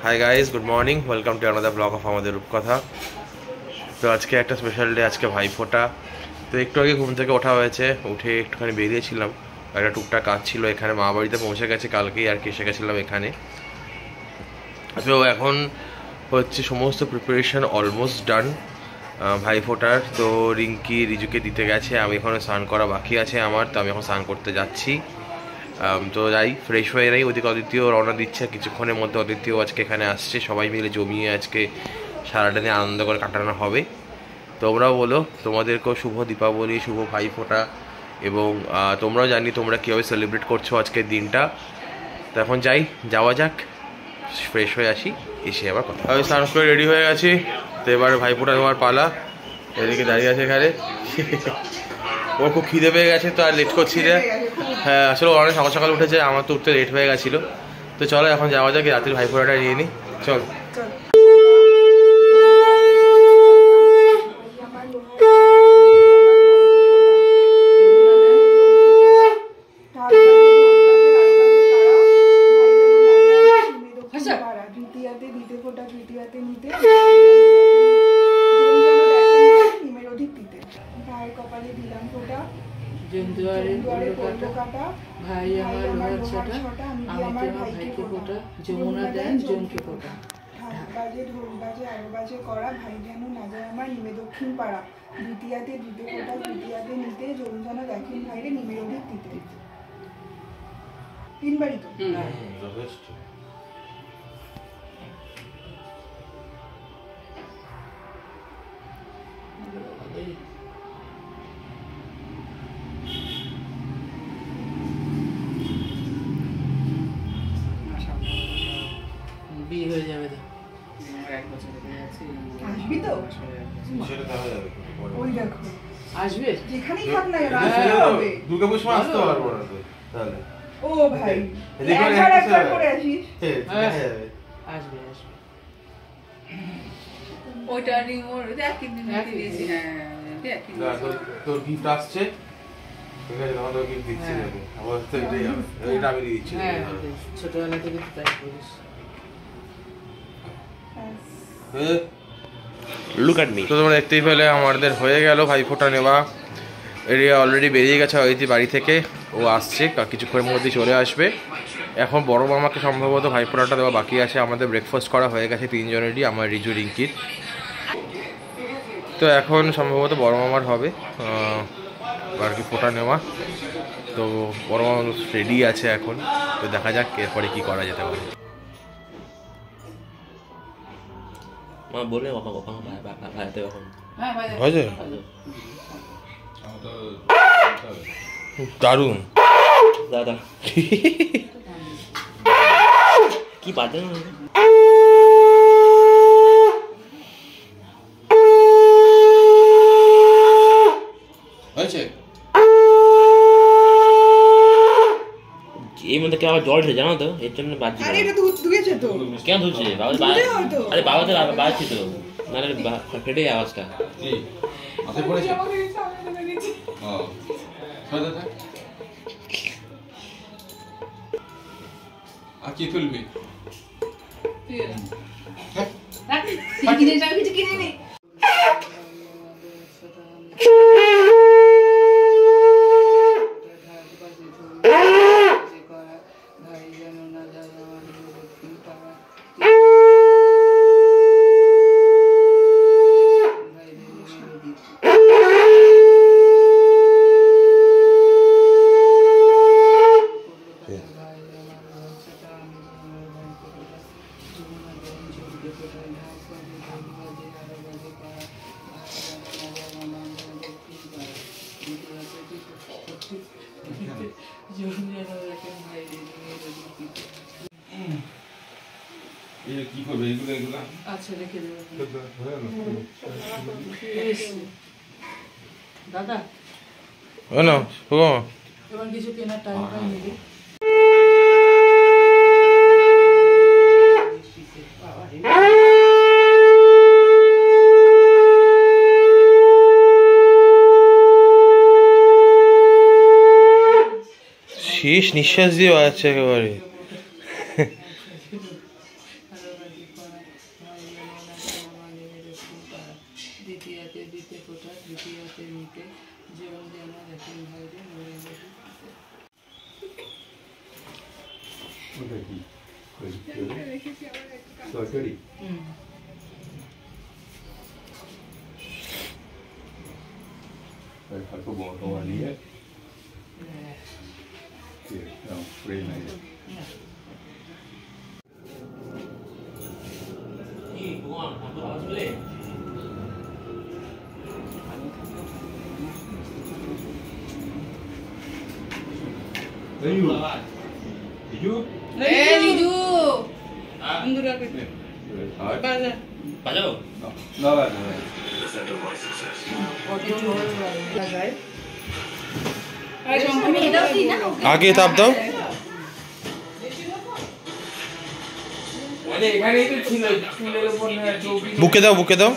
Hi guys, good morning, welcome to another blog of আমাদের রূপকথা। তো আজকে একটা স্পেশাল ডে, আজকে ভাইফোঁটা। তো একটু আগে ঘুম থেকে ওঠা হয়েছে, উঠে একটুখানি বেরিয়েছিলাম, একটা টুকটাক কাজ ছিল এখানে, মা বাড়িতে পৌঁছে গেছে কালকেই আর কি, এসে গেছিলাম এখানে। তো এখন হচ্ছে সমস্ত প্রিপারেশন অলমোস্ট ডান ভাইফোঁটার। তো রিঙ্কি রিজুকে দিতে গেছে, আমি এখনও স্নান করা বাকি আছে আমার, তো আমি এখন স্নান করতে যাচ্ছি। তো যাই, ফ্রেশ হয়ে নেই। ওদিকে অদিতিও রওনা দিচ্ছে, কিছুক্ষণের মধ্যে অদিতিও আজকে এখানে আসছে, সবাই মিলে জমিয়ে আজকে সারাটা দিন আনন্দ করে কাটানো হবে। তোমরাও বলো, তোমাদেরকেও শুভ দীপাবলি, শুভ ভাইফোঁটা, এবং তোমরাও জানি তোমরা কীভাবে সেলিব্রেট করছো আজকের দিনটা। তো এখন যাওয়া যাক, ফ্রেশ হয়ে আসি, এসে আবার কথা। আমি স্নান করে রেডি হয়ে গেছি, তো এবার ভাইফোঁটা নেওয়ার পালা। এদিকে দাঁড়িয়ে আছে এখানে, ও খুব খিদে পেয়ে গেছে, তো আর লেট করছি রে। হ্যাঁ, আসলে অনেক সকাল সকাল উঠেছে, আমার তো উঠতে লেট হয়ে গেছিলো। তো চলো এখন যাওয়া যাক, রাত্রির ভাইফোঁটাটা নিয়ে নিই, চল। ভাই আমার লোহার ছটা, আমি আমার ভাইকে ফোঁটা, যমুনা দেন জমকে ফোঁটা। বাজে ঢোল বাজে আরো বাজে করা, ভাই যেন না যায় আমার নিমে দক্ষিণ পাড়া। দ্বিতীয়াতে দিতে ফোঁটা, তৃতীয়াতে নিতে, জম যেন দেখেন ভাইরে নিমের অধিক দিতে। তিনবারই তো। বিয়ে হয়ে যাবে তো, আসবি তো? ওই দেখো আসবে যেখানেই থাক না কেন আসতে হবে। দুর্গাপুর সময় আসতে পারবো না তাহলে। ও ভাই, একবার করে আসিস। আসবে আসবে। ওইটা রিমোট একই দিন দিয়েছি। হ্যাঁ, তোর গিফট আসছে, ঠিক আছে, তখন তোর গিফট দিচ্ছি নাকি? আমার তো এটাই হবে, এটা আমি দিয়ে দিচ্ছি। ছোটবেলা থেকে তো তাই করিস। Look at me. তো তোমরা দেখতেই পেলে আমাদের হয়ে গেল ভাইফোঁটা নেওয়া। এরিয়া অলরেডি বেরিয়ে গেছে অদিতি বাড়ি থেকে, ও আসছে, কিছুক্ষণের মধ্যেই চলে আসবে। এখন বড় মামাকে সম্ভবত ভাইফোঁটাটা দেওয়া বাকি আছে। আমাদের ব্রেকফাস্ট করা হয়ে গেছে তিনজনেরই, আমার রিজু রিঙ্কির। তো এখন সম্ভবত বড় মামার হবে আর কি ফোঁটা নেওয়া। তো বড় মামা রেডি আছে এখন, তো দেখা যাক এরপরে কি করা যেতে পারে। মা বলে কখনো ভাইতে কখন হয়েছে দারুণ দাদা কি বাজে হয়েছে। এই মধ্যে আবার জল ঢেলে জানো তো, এর জন্য বাজছে। আরে এটা দুধ ধুয়েছে তো। কেন ধুচ্ছে? আরে বাবা তো বাজছি তো, নাহলে ফেটে আওয়াজটা। মাথায় পড়েছে। আর কি তুলবি? কিছু কিনে নি। কি করবে এগুলো? আচ্ছা রেখে দেবো দাদা। এবার কিছু কেনার টাইম নেবে। শেষ নিঃশ্বাস দিয়ে আছে একেবারে। ভাই যমুনা দেয় আমার নেমে দক্ষিণ পাড়া দ্বিতীয়াতে দিতে ফোটা তৃতীয়াতে নিতে জীবন যেন দেখেন ভাইরে মরে গেছে লিজু আগে তাপ দাও। বুকে দাও, বুকে দাও।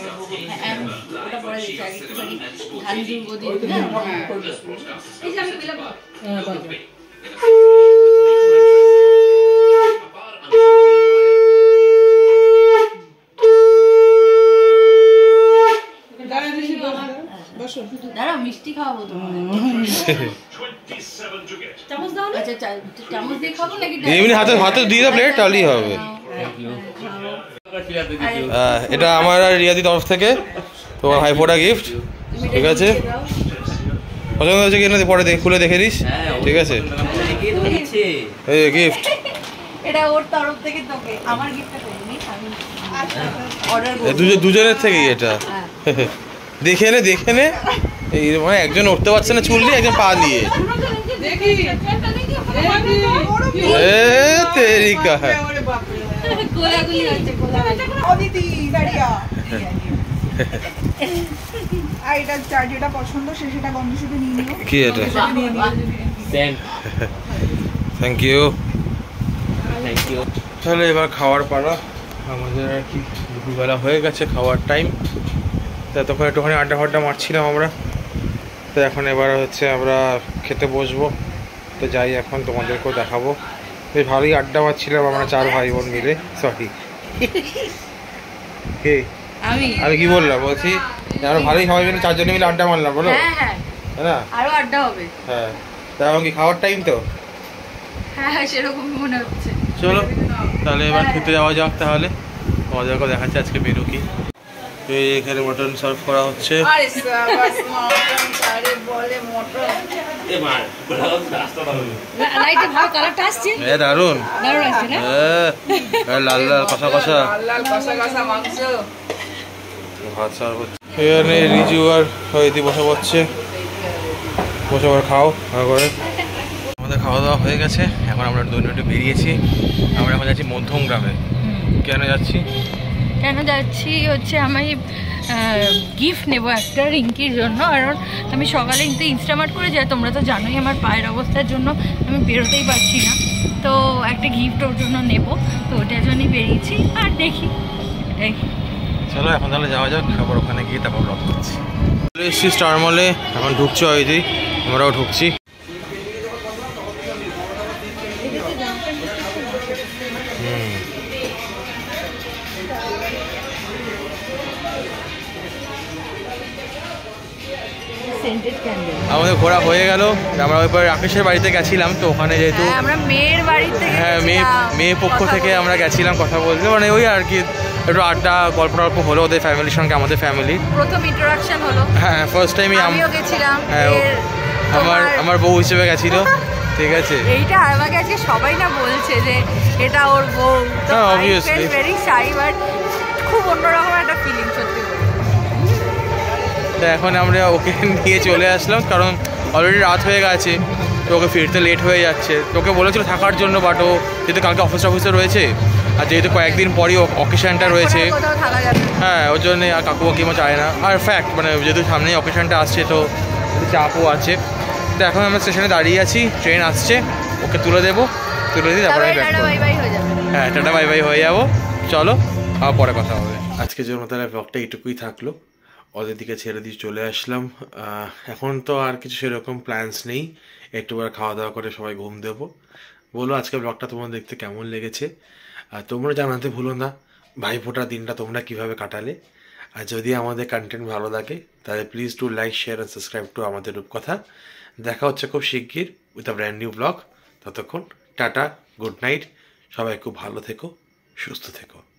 দাঁড়াও মিষ্টি খাওয়াবো তোমার চামচ দাও না আচ্ছা চামচ দিয়ে খাবো নাকি এমনি হাতে হাতে দিয়ে দাও প্লেট, তাহলেই হবে। এটা আমার আর রিয়াদির তরফ থেকে তোমার ভাইফোঁটা গিফট, ঠিক আছে? পছন্দ হয়েছে কিনা পরে খুলে দেখে দিস, ঠিক আছে? এই গিফট এটা ওর তরফ থেকে তোকে আমার গিফটটা করিনি আমি অর্ডার করব দুজনের থেকেই এটা। দেখে নে, দেখে নে। এই মানে একজন উঠতে পারছে না চুল দিয়ে, একজন পা দিয়ে। এ তেরিকা গোলাগুলি হচ্ছে অদিতি দাঁড়িয়া আর এটা যার যেটা পছন্দ সে সেটা গন্ধ শুধু নিয়ে নিও। কি এটা? Thank you. তাহলে এবার খাওয়ার পালা আমাদের আর কি, দুপুরবেলা হয়ে গেছে, খাওয়ার টাইম। তো তখন একটুখানি আড্ডা ফাড্ডা মারছিলাম আমরা, তো এখন এবার হচ্ছে আমরা খেতে বসবো। তো যাই এখন, তোমাদেরকেও দেখাবো। বেশ ভালোই আড্ডা মারছিলাম আমরা চার ভাই বোন মিলে। সরি কে আমি কি বললাম, বলছি আমরা ভালোই সবাই মিলে চারজনে মিলে আড্ডা মারলাম, বলো? হ্যাঁ তাই না? আরো আড্ডা হবে। হ্যাঁ, তা এখন কি খাওয়ার টাইম তো? হ্যাঁ সেরকমই মনে হচ্ছে। চলো তাহলে এবার খেতে যাওয়া যাক। তাহলে তোমাদেরকে দেখাচ্ছে আজকে মেনু কি। এই এখানে মটন সার্ভ করা হচ্ছে। আরে সাবাস মটন আরে বলে মটন লাইটে ভালো কালারটা আসছে। দারুন দারুণ আসছে না? লাল লাল কষা কষা লাল কষা কষা মাংস ভাত সার্ভ হচ্ছে। এখানে রিজু আর হয়তো বসে পড়ছে, বসে আবার খাও ভালো করে। আমাদের খাওয়া দাওয়া হয়ে গেছে, এখন আমরা একটু বেরিয়েছি। আমরা এখন যাচ্ছি মধ্যম গ্রামে। কেন যাচ্ছি হচ্ছে আমি গিফট নেবো একটা রিঙ্কির জন্য, কারণ আমি সকালে কিন্তু ইনস্টামার্ট করে যাই, তোমরা তো জানোই আমার পায়ের অবস্থার জন্য আমি বেরোতেই পারছি না। তো একটা গিফট ওর জন্য নেবো, তো ওটার জন্যই বেরিয়েছি। আর দেখি এটাই। চলো এখন তাহলে যাওয়া যাক, তারপর ওখানে গিয়ে তারপর ব্লগ করছি। চলে এসেছি স্টার মলে, এখন ঢুকছি হয়তো, আমরাও ঢুকছি। আমাদের ঘোরা হয়ে গেল। আমরা ওইবার রাকেশের বাড়িতে গেছিলাম, তো ওখানে যেহেতু আমরা মেয়ের বাড়িতে, হ্যাঁ মেয়ে পক্ষ থেকে আমরা গেছিলাম কথা বলতে, মানে ওই আর কি একটু আড্ডা গল্প টল্প হলো ওদের ফ্যামিলির সঙ্গে, আমাদের ফ্যামিলি প্রথম ইন্টারাকশন হলো। হ্যাঁ ফার্স্ট টাইমই আমিও গেছিলাম। হ্যাঁ আমার বউ হিসেবে গেছিল, ঠিক আছে? এইটা আমাকে আজকে সবাই না বলছে যে এটা ওর বউ, তো অবভিয়াসলি ভেরি শাই, বাট খুব অন্যরকম একটা ফিলিং সত্যি। তো এখন আমরা ওকে নিয়ে চলে আসলাম, কারণ অলরেডি রাত হয়ে গেছে, তো ওকে ফিরতে লেট হয়ে যাচ্ছে। তোকে বলেছিল থাকার জন্য, বাট ও যেহেতু কালকে অফিসে রয়েছে, আর যেহেতু কয়েকদিন পরই অকেশনটা রয়েছে, হ্যাঁ ওর জন্যে আর কাকু কাকিমা চায় না। আর ফ্যাক্ট মানে যেহেতু সামনেই অকেশনটা আসছে, তো চাপও আছে। তো এখন আমরা স্টেশনে দাঁড়িয়ে আছি, ট্রেন আসছে, ওকে তুলে দেবো, তুলে দিয়ে তারপরে আমি ব্যাক করবো। হ্যাঁ টাটা বাই বাই হয়ে যাবো। চলো আবার পরে কথা হবে। আজকের জন্য তাহলে ব্লগটা এইটুকুই থাকলো। ওদের দিকে ছেড়ে দিয়ে চলে আসলাম। এখন তো আর কিছু সেরকম প্ল্যানস নেই, একটুবার খাওয়া দাওয়া করে সবাই ঘুম দেবো। বলো আজকে ব্লগটা তোমার দেখতে কেমন লেগেছে, আর তোমরা জানাতে ভুলো না ভাইফোঁটার দিনটা তোমরা কিভাবে কাটালে। আর যদি আমাদের কন্টেন্ট ভালো লাগে তাহলে please to like share and subscribe to আমাদের রূপকথা। দেখা হচ্ছে খুব শিগগির with a brand new blog. ততক্ষণ টাটা, গুড নাইট, সবাই খুব ভালো থেকো, সুস্থ থেকো।